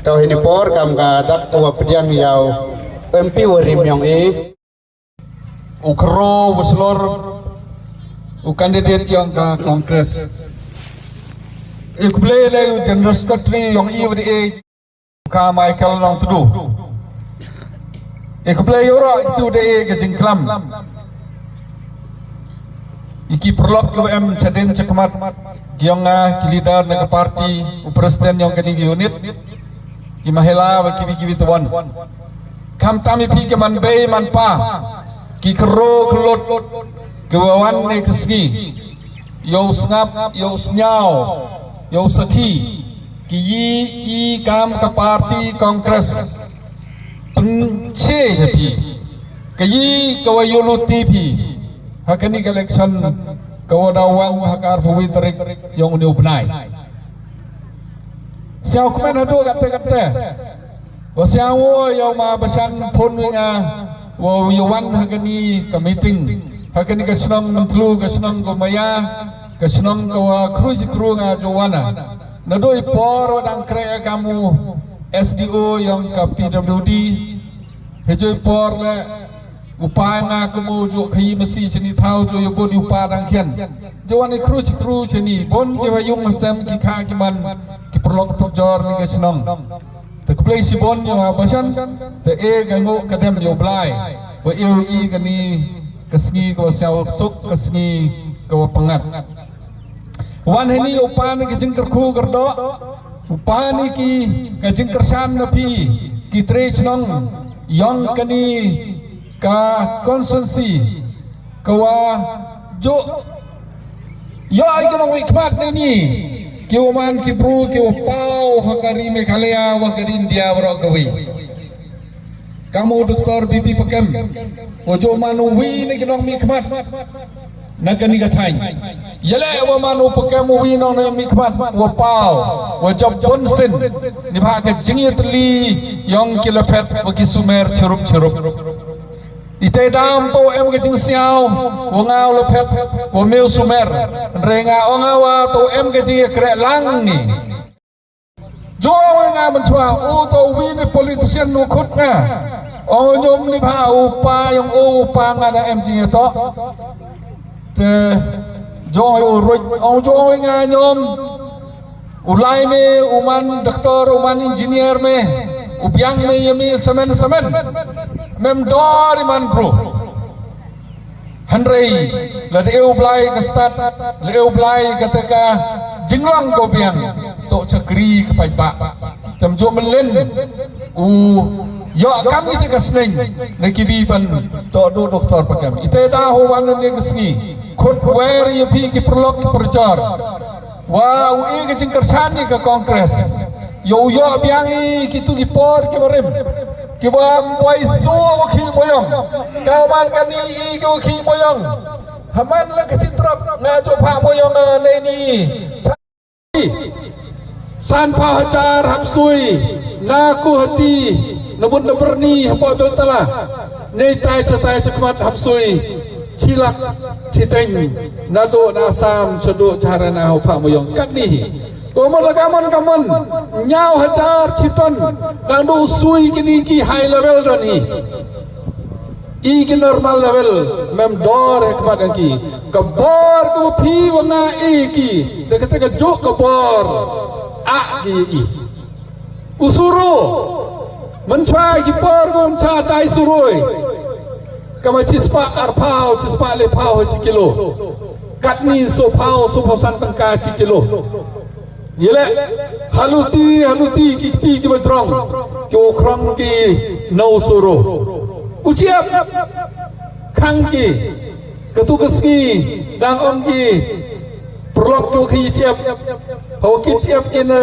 Tau ini por kam kadak kawa pediam yau MP warim yang ukro uslor kandidat yang ke Kongres. Ikblay lagi General Secretary yang IWDA ka Michael Long Tudu. Ikblay ora itu DA ke Jengklam. Iki perlok ke M Caden Cekmat Gionga kilidar na parti presiden yang kini unit ki mahela wa kibi tuan. Kam tami pi ke man bay man pa ki kero kelot kewawan ne kesgi. Yo snap yo snyao yo saki ki yi kam ke parti Kongres penche pi ki yi kawayuluti pi hakani election kawadawang hakar fuwi tarik yang udah benai siau kemen hadu kata wasiawo yang ma basan pun nga wa yawan hakani ke meeting hakani ke senang mentlu ke senang ko maya ke senang ko kru nga jowana nado ipor wadang krea kamu SDO yang ke PWD hejo ipor le upaya nga kamu jo kai mesi sini tahu jo yobon upaya dangkian jowan kru sini bon je hayung masam ki kha ki man ki perlok perjor ni ke senang te kuplay si bon yo basan te gango kadem yo blai wa i kani kesngi ko siau suk kesngi ko pengat wan ini upaya ni ke jengker khu gerdo upaya ni ki ke jengker san napi ki tre senang yang kani ka konsensi kawa jo yo ikono wikmat ni kiuman kibru kiu pau hakari Meghalaya wakari India warokawi kamu doktor bibi pekem ojo manu wi ni kinong mikmat nakani katain yele wa manu pekem wi nong mikmat wa pau wa job bonsin ni ba ka jingitli yong kilapet wa kisumer churup ite dam to em ke jing siao wangau lepet wa meu sumer renga ongawa to em ke ji kre lang ni jo nga menchwa u to wi ni politician nu khut nga o nyom ni pha upa yang upa nga da em ji to te jo u ruj o jo nga nyom ulai me uman doktor uman engineer me ubiang me yemi semen mem dor iman bro handrei la deu blai ke start leu blai ketika jinglang ko biang to cekri ke pai ba tem jo melen u yo kami te kesneng ne kibi ban to do doktor pakam ite da ho wan ne kesni khut wer ye pi ki perlok perjor wa u e ke jingkar chani ke Kongres yo biang i kitu ki por ki barem kiba boy so wakhi boyong kawan kani i ko khi boyong haman la kesitrap nga jo pha boyong ne ni san pha hajar hamsui na ku hati nabun naberni hapo beltala ne tai sekmat hamsui cilak citeng nado nasam sedo carana pha boyong kani Komon nyau hajar citon dan do sui kini ki high level doni i ki normal level mem dor hikmat ki kebor ku thi wanga i ki de kata ke jo kebor a ki i usuru menchai ki por ku mencha dai suroi kama cispa arpau cispa le pau ci kilo katni so pau san tangka ci kilo yele haluti kikti ki bajrong ki okram ki nau suro uciap khang ki ketugas ki dang on ki perlok ki ciap ho ki ciap in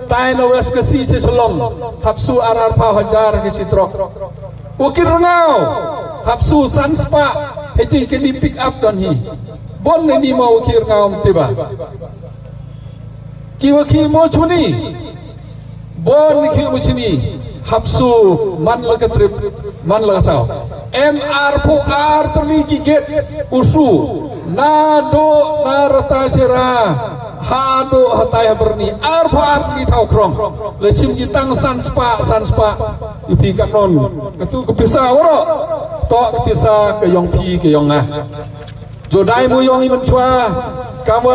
tai na wes ke si selong hapsu arar pa hajar ki citrok ukir ngau hapsu sanspa heti ki di pick up dan hi bon ni mau ukir ngau tiba kiwaki mo chuni bon ki muchini hapsu man laga trip man laga tau MR pu R terli ki get usu na do na rata sira hado hatai berni arfa di tau krong lecim kitang sanspa ipi kanon ketu kepisa woro to kepisa ke yong pi ke yong ah jodai mu yong iman chua kamu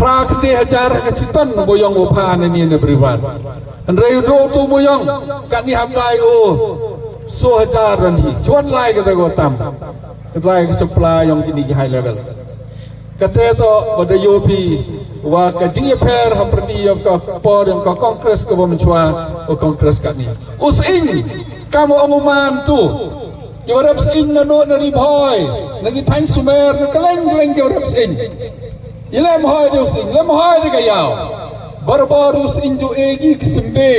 pra kedi hajar ke siton mu yong upah ni beriwan andrei do tu mu yong kat ni hamdai so hajar ni chuan lai kata gotam lai ke supply yong kini high level kata to pada yopi wa kajing per haperti yang ka por yang ka kongres ka menchua o kongres kat ni usin kamu umuman tu Jorab sein na no na ribhoy lagi thain sumer na keleng jorab sein ilem hoy deus in lem hoy de gayaw barbarus in jo egi kisembe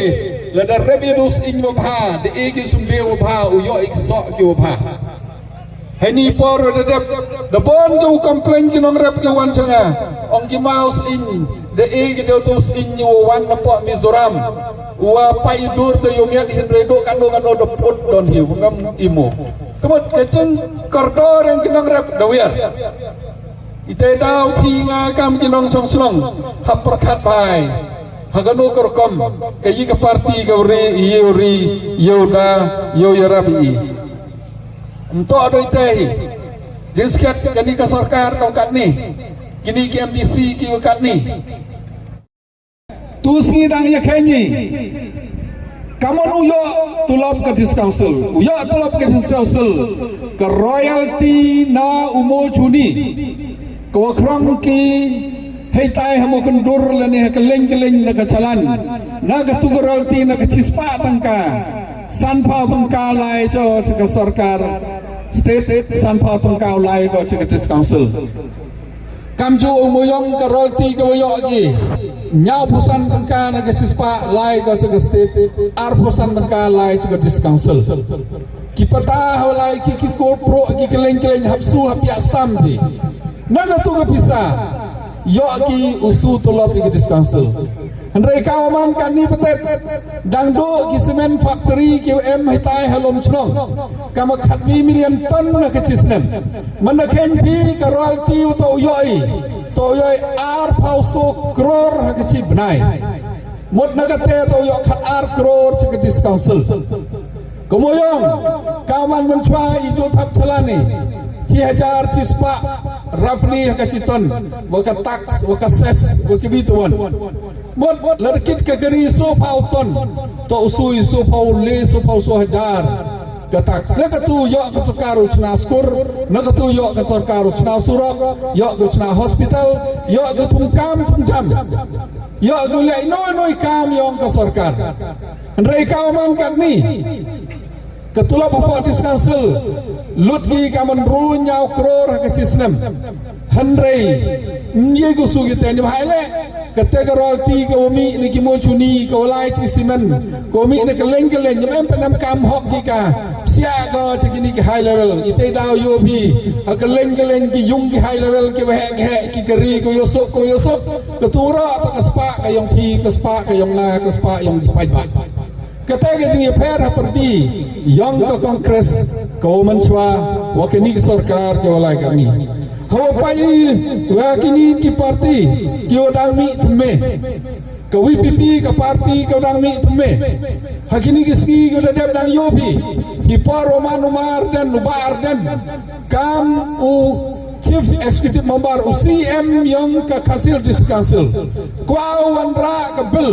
la da rebi dus in wabha de egi sumbe wabha u yo ik so ki wabha hani por de de bon jo komplain ki nong rep ki wan changa ong ki maus in de egi de dus in yo wan na po Mizoram wa pai dur de yo miak hin redo kan do de put don hiu ngam imo kemot keceng kordor yang kinong rep dawiar ite daw tinga kam kinong song hap perkat bai hagano korkom kayi ka parti gawri yoda yo yarabi ento ado ite jiskat kani ka sarkar kau kat ni kini ki MDC ki kat ni tusngi dang yakenyi kamu uyo tulop ke dis council ke royalty na umo chuni ke wakrong ki heitai hamo kendur lani keleng na kecalan na ketugu royalty na kecispa tangka sanpau tangka lai cho ke sarkar state sanpau tangka lai ko ke dis council kamju umuyong ke royalty ke wayo lagi nyau pusan tangka na kesispa lai ko ke state ar pusan tangka lai ke dis council ki pata hawlai ki ko pro ki keleng hapsu hapia stam di naga tu ke pisa yo ki usu tulop ke dis council Hendrai kawaman kan ni petet dangdo ki semen factory QM hitai halom chnong kama khatmi million ton na ke chisnem mana ken pi ka royalty to yoi ar pauso crore ha ke chi bnai mot naga te to yo khat ar crore ke dis council kemoyong kawaman menchwa ijo thap chalani 1000 cispa roughly hakaciton waka tax waka ses waka bituan mot lerkit ke geri so pauton to usui so paule so pau so hajar ke tax na katu yo ke sakaru chna skur na katu yo ke sakaru chna surok yo ke chna hospital yo ke tungkam tungjam yo ke le no kam yong ke sarkar ndrai kawaman kat ni ketulah bapak dis council lutgi kaman ru nyau kror ke cisnem handrei nye go sugi teni haile ketega royalty ke umi ni kimo chuni ke olai cisimen ke umi ni keleng nyem penam kam hok kika sia go cekini ke high level ite daw yobi keleng ki yung ke high level ke he ki keri ko yosok ketura ta kaspa ke yong pi kaspa ke yong na kaspa yong pai Kataga jingi per haperdi yang ke kongres kau menchwa wakini sarkar ke walai kami hawa pai wakini ki parti ki odang mi tume ke WPP ke parti ke odang mi tume hakini kiski ke dadap dang yopi hi paro manumar dan nubar dan kam u Chief Executive Member UCM yang ke Kasil Dis Council Kuau Wandra ke Bil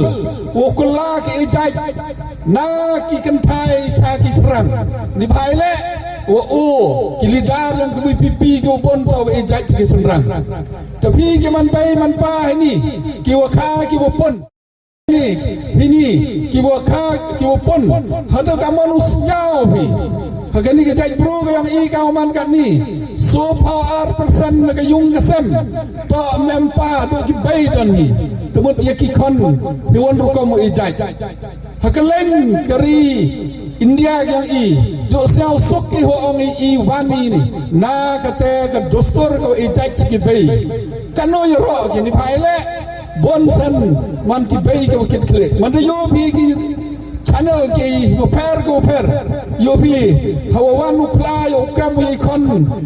Wukula ke Ijai Na ki kentai Syaki Serang Ni Baile Wa'u Ki lidar yang ke WPP ke Ubon Tau Ijai Syaki Serang Tapi ke manpai manpa ini Ki waka ki wapun Ini ki waka ki wapun Hada kaman usnyau Hagani ke jai bro ke yang i kawaman kat ni so power person ke yung kesem to mempa do ki baidan ni kemut ye ki kon hiwan rukom i jai hakeleng keri India yang i do siau sok ki ho ong i wani ni na kate ke dostor ko i jai ki bai kano yo ro ki ni phaile bonsan man ki bai ke kit kle man yo bi ki channel ki go per yopi hawan nukla yo kamu ikon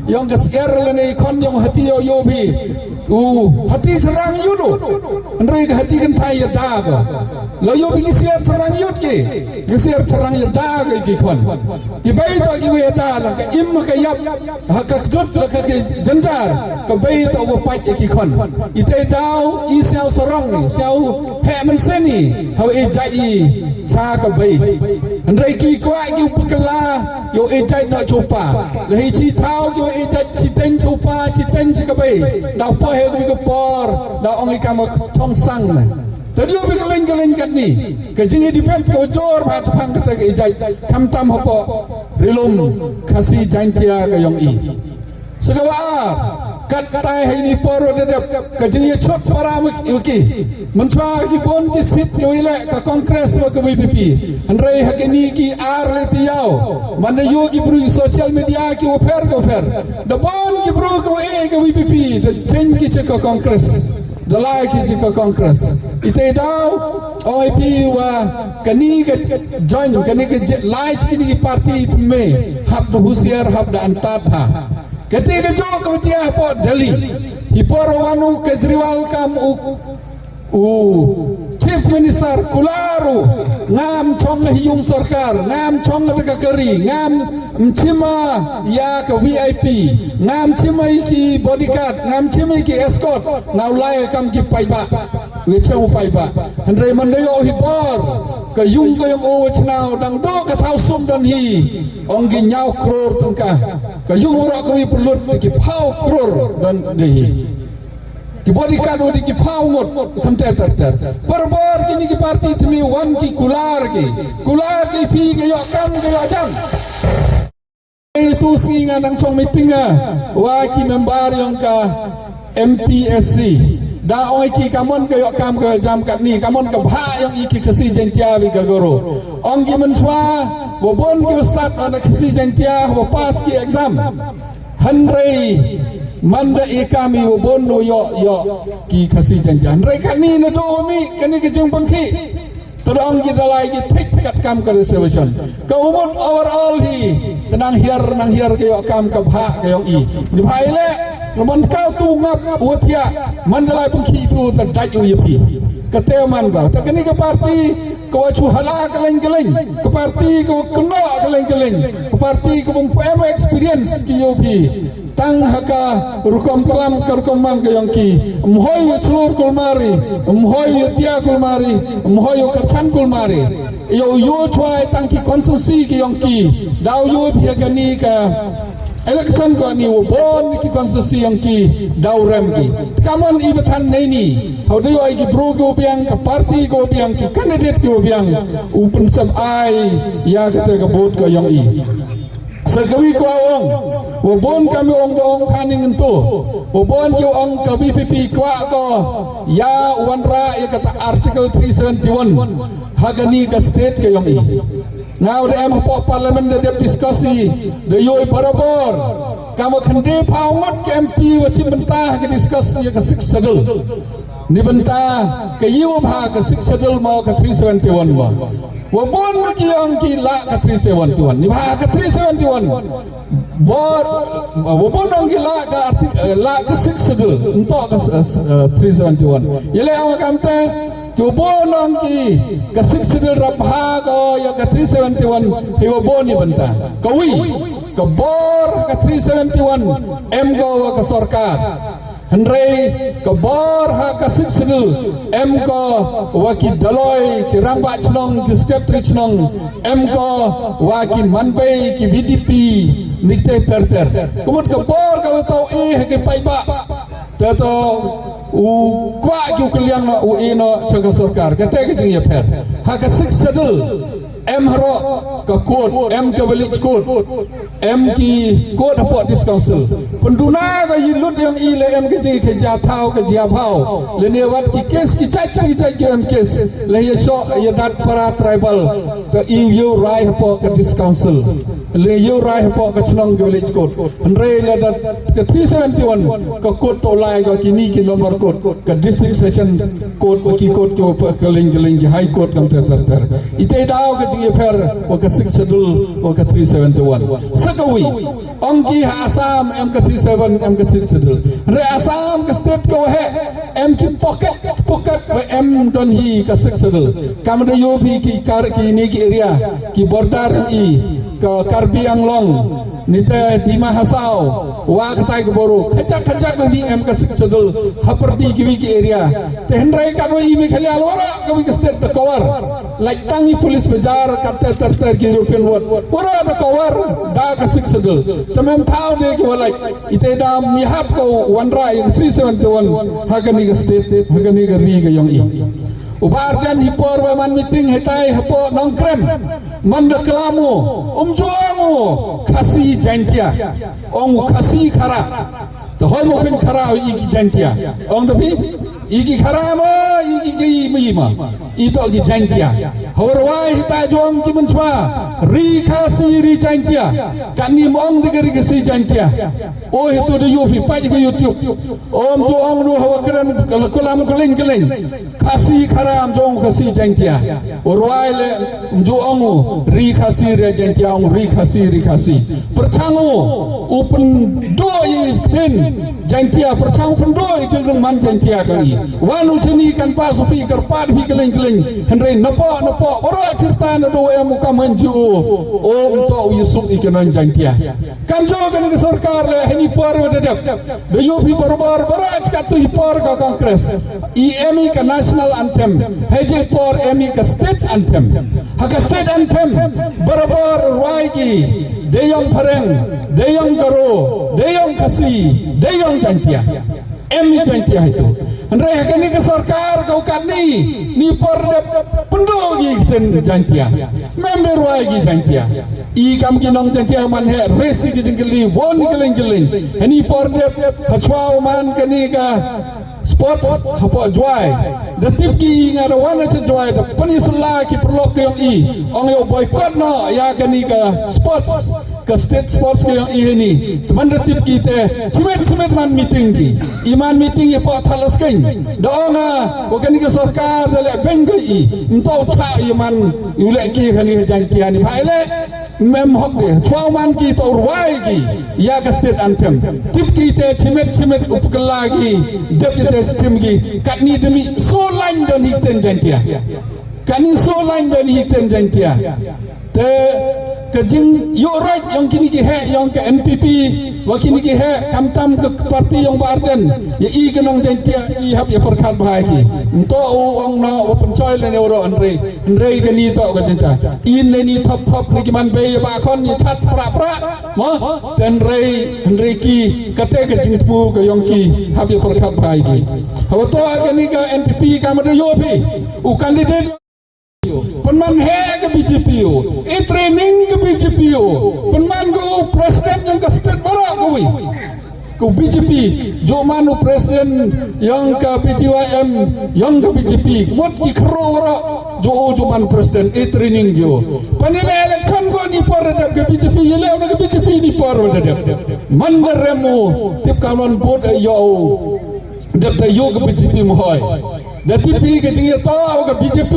yang kesger lene ikon yang hati yo yopi hati serang yudo andai hati kan thai da ko lo yo bi siar serang yut ki siar serang da ki kon ki bai to ki we da la ka im ka yap ha ka jut la ka janjar ka bai to wo pai ki kon ite dau i siao serang ni siao he man seni ha e jai cha ka bai andai ki kwa ki pukala yo e jai na chopa le hi chi thao yo e jai chi ten chopa chi ten chi ka bai dau po he ko por dau ong ka ma thong sang na tadi obi keleng kat ni kejingi di pet ko jor ba chapang kata ke ijai kam tam hopo belum kasih jantia ke yong i segawa kat tai hai ni poro dedap kejingi chot para muki menchwa ki bon ki sit ke wile ka kongres ke WPP andrei hakini ki ar le tiao manda yo ki bru social media ki ofer da bon ki bru ko e ke WPP the change ki ke kongres dalai ki ke kongres ite dau OIP wa kani ke join kani ke light kini ki parti me hab do husiar hab da antat ha ketika jo ko dia po Delhi iporo wanu Kejriwal kam Chief Minister Kularu ngam chong hiyung sarkar ngam chong ka keri ngam mchima ya ka VIP ngam chima ki bodyguard ngam chima ki escort now lai kam ki paiba we cheu paiba handre man yo hipor ka yung ka yung o chnao dang do ka thau sum dan hi ong gi nyau kror tangka ka yung ora ko wi pulut ki phau kror dan hi ki bodyguard odi ki phau ngot thamte ter barbar kini ki parti tmi wan ki kular ki pi ke yo kam ke yo jam itu singa nang chong meeting wa ki member yang ka MPSC da oi ki kamon ke yo kam ke jam kat ni kamon ke bha yang iki kesi jentia wi gagoro ong gi menchwa bo bon ki start on kesi jentia bo pass ki exam hanrei manda ikami wobono yo ki kasi janjan rei kani na do mi kani ke jeng pangki todong ki dalai ki tik kat kam ka reservation ka umon overall hi tenang hiar ke yo kam ka bha ke yo i ni bhai le mon kau tu ngap utia mandalai pangki tu ta dai yo yi ka te man ga ta kani ka parti ko chu hala keleng ke parti ko kena keleng ke parti ko bung experience ki yo pi tang haka rukom kelam kerkomang ke yongki mhoy chlur kulmari mhoy tia kulmari mhoy kerchan kulmari yo chwai tang ki konsensi ke yongki dau yo phiagani ka election ko ni bon ki konsensi yongki dau rem ki kamon i bathan nei ni how do I ki bro ko biang ka parti ko biang ki candidate ko biang open sab ai ya ka ka bot ko yong i Sagawi ko awong, wabon kami ong doong kaning ento, wabon yo ang ka BPP kwa ko, ya wanra ya kata article 371, hagani ka state kayong i. Now the po parliament da diskusi, da yoy barabor, kamo kande paungot ke MP wacim bentah ke diskusi ya ka 6 schedule. Ni bentah ke yiwa bha ka 6 schedule mau ka 371 ba. Wabon ki ang ki la ka 371 ni ba ka 371 bor wabon ang ki la ka 6 schedule untuk ka 371 yele ang kamte ki wabon ang ki ka 6 schedule rabha ko ya ka 371 hi wabon ni banta kawi ka bor ka 371 em ko ka sarkar Henry kebor ha kasik sedul em ko waki daloi ki rangba chlong diskep chlong em ko waki manbei ki VDP nikte terter kumut kebor ka tau ke paiba tato u kwa ki kaliang no u ino chaga sarkar kate ke jing ye pher ha kasik sedul em haro ka code em ke village code em ki code hapot dis council penduna ka yilut yang ile em ke ji ke ja thau ke ja phau le ne wat ki kes ki chai ke em kes le ye so ye dat para tribal ka eu rai hapot ke dis council le yo rai po ka chnong village code re la da ka 371 ka code to lai ka kini ki nomor code ka district session code ki code ko ka ling high court kam ter ite daw ka ji fer ko ka 6 schedule ko ka 371 sakawi ongki asam em ka 37 em ka 6 schedule re asam ka state ko he em ki pocket em don hi ka 6 schedule kam da yo bhi ki kar ki ni ki area ki border i ke Karbi Anglong nite Dima Hasau wa katai ke boru kacak ni em ke sedul haperti kiwi ki area te hendrai kadoi imi khali alwara kawi ke state the cover like tangi police bajar katte ter ki European ward wara the cover da ke sedul temem thau de ki walai ite da mihap ko wanra in 371 hagani ke state hagani ke ri ke yong i ubarkan hipor man meeting hetai hapo nongkrem mandaklamu umjuangu khasi jantia ong khasi khara to hol mo pen khara igi jantia ong dopi igi khara ma igi gi mima ito gi jantia horwai hita jong ki menchwa ri khasi ri jantia kani ong de ri khasi jantia oh itu de yofi pa ke youtube om jo ong do hawa kran kolam keling khasi kharam jong khasi jantia horwai le jo ong ri khasi ri jantia ong ri khasi perchangu open do yi ten jantia perchangu pen do yi jeng man jantia kali wanu chini kan pa supi karpat fi keling hendrai nopo ora cerita na do em ka manju om to yusuf ikenan jantia kam jo kan ke sarkar le heni par wedep de yo fi barbar baraj ka tu par ka kongres emi ka national anthem heje por emi ka state anthem ha state anthem barbar waigi deyong pareng deyong garo deyong kasi deyong jantia emi jantia itu hendrai kani ke sarkar kau kani ni por pendogi ten jantia member waigi jantia i kam kinong jantia man he resi ki jengeli won geling hani por de hachwa man kani ka sports hapo joy the tip ki ngada wana se joy the penisula ki perlok yang i ong yo boycott no ya kani ka sports ke state sports ke yang ini teman retip kita cimet man meeting ki iman meeting ya pak thalas kain doanga bukan ke sarkar dale bengai entau tha iman yule ki khani jantia ni phaile mem hok de chwaman ki to urwai ki ya ke state anthem tip kita cimet upkala ki deputy system ki katni demi so line don hikten jantia kani so line don hikten jantia te kejing yo right yang kini ki he yang ke NPP wa kini ki he kamtam ke parti yang Barden ya i kenong jantia i hab ya perkhat bahai ki ento ong na open choy le euro andre ke ni to ka jenta in le ni thop ni ki man be ba kon ni chat pra mo ten andre ki kate ke jing tu ke yang ki hab ya perkhat bahai ki hawa to ke ni ka NPP ka ma yo bi u candidate penman he ke BJP e training ke BJP penman go presiden yang ke state barak kowe ko BJP jo manu presiden yang ke BJYM yang ke BJP mot ki khro ro jo man presiden e training yo panile election go ni por ke BJP yele na ke BJP ni por man remo tip kalon bod yo dep yo ke BJP mohoi da TP ke jingi to ke BJP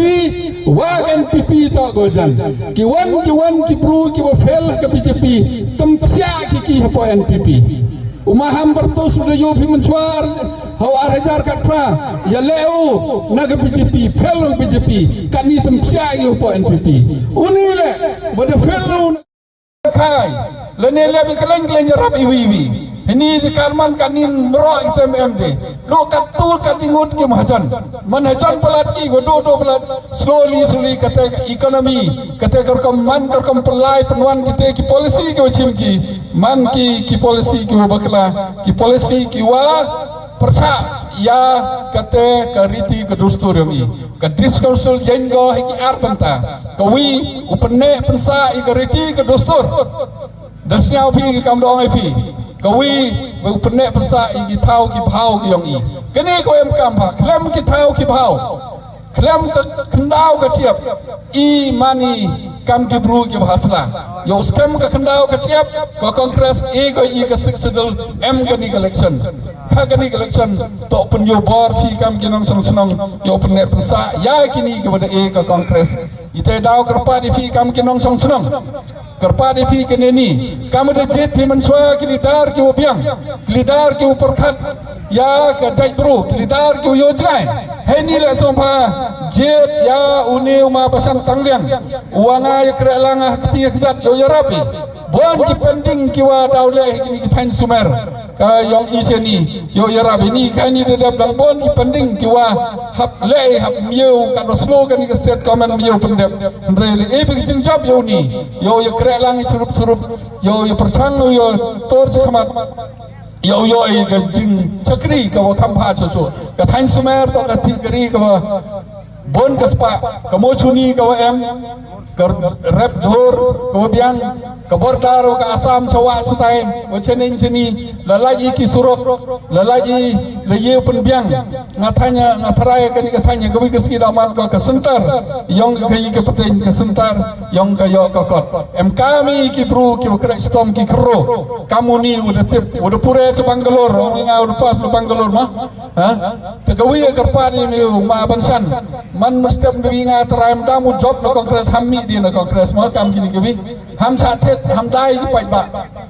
wa NPP to gojan ki wan ki bru ki bo fel ke BJP tempsia ki hapo NPP umaham bertus sudah yo fi mencuar hau arajar katra ya leu na ke BJP fel BJP kan ni tempsia ki hapo NPP unile bodo fel kai lene le keleng rap iwi ini di Karman kanin merok itu MMD do katul katingut ke mahajan pelat ki do pelat slowly kata ekonomi kata kerkom pelai penuan kita ki polisi ke macam ki man ki polisi ki bakla ki polisi ki wa perca ya kata kariti ke dustur yang ke diskursul jenggo ki arbanta kawi upene pensa i kariti ke dustur dasnya pi kam do ngai pi kawi upene pensa i thau ki phau ki yang i kene ko em kam pha klem ki thau ki phau klem ke kendau ke siap I mani kam kibru ke bahasla yo scam ke kendau ke siap ke kongres go I ke siksedel M ke ni election ka ke ni election to penyo bor pi kam kinong senong yo penek pensa ya kini kepada ke kongres ite dau kerpa di pi kam kinong senong kerpa di pi ke ni kam de jet pi menchwa kilidar ke obiang kilidar ke uperkat ya ke dai bro kilidar ke yo jai heni le sompa jet ya uni uma pasang tangliang uanga ya krelang ketia kezat yo yarapi bon dipending kiwa daule kini kitan sumer ka yong iseni yo yarapi ni kani dedap dang bon dipending kiwa hap le hap miu kan slogan ni state comment miu pendep rele e bi jengjap yo ni yo krelang surup yo perchang yo tor kamat yo ai ke jing chakri ka wa khampa chu ka thain sumer to ka tikri ka bon ka spa ka mo chuni ka wa em ka rap jor ka biang ka bordar ka asam chawa stain wa chenin chini lalai ki surok lalai le ye pen biang ngathanya ngathrai ka ni ka thanya ka wi ka ski daman ka sentar yong ka yi ka paten ka sentar yong ka yo ka kot em kami ki bru ki krek stom ki kro kamu ni udah tip udah pure ke Bangalore orang ingat udah pas ke Bangalore mah ha tegawi ka pani ni ma bansan man mesti ingat teraim damu job no kongres hammi di no kongres mah kam gini kebi ham sathet ham dai ki pai ba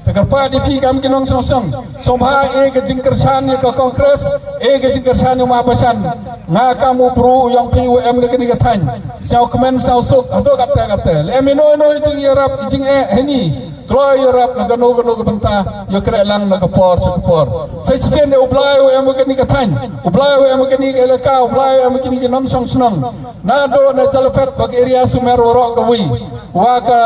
tegarpa di pi kam kinong song sobha ke jingkersan ke kongres ke jingkersan ma basan nga kamu bro yang PUM ni ka than sao komen sao sok ado kata le mino jing yarap jing heni Kloy Europe na gano ke benta yo kre lang na kapor sa kapor sa sen ublay o amo kani kathan ublay o amo kani elaka ublay o amo kani nom song snong na do na chalapet pag area sumer ro kawi wa ka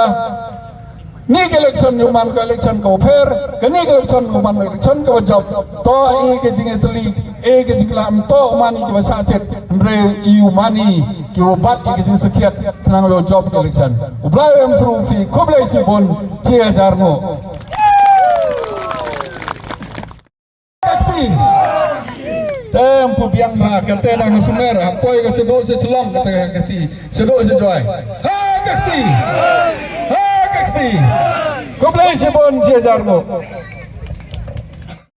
ni election human ka election ko fer kani election human election ko job to ke jingetli ke jinglam to mani ke basachet re iu mani ki obat ke sing sekiat nang yo job election ublay am suru fi koblai si bon 6000 no tempo biang ra kate nang sumer apoi ka sedok se selong kata kati sedok se joy ha kakti koblai si bon 6000 no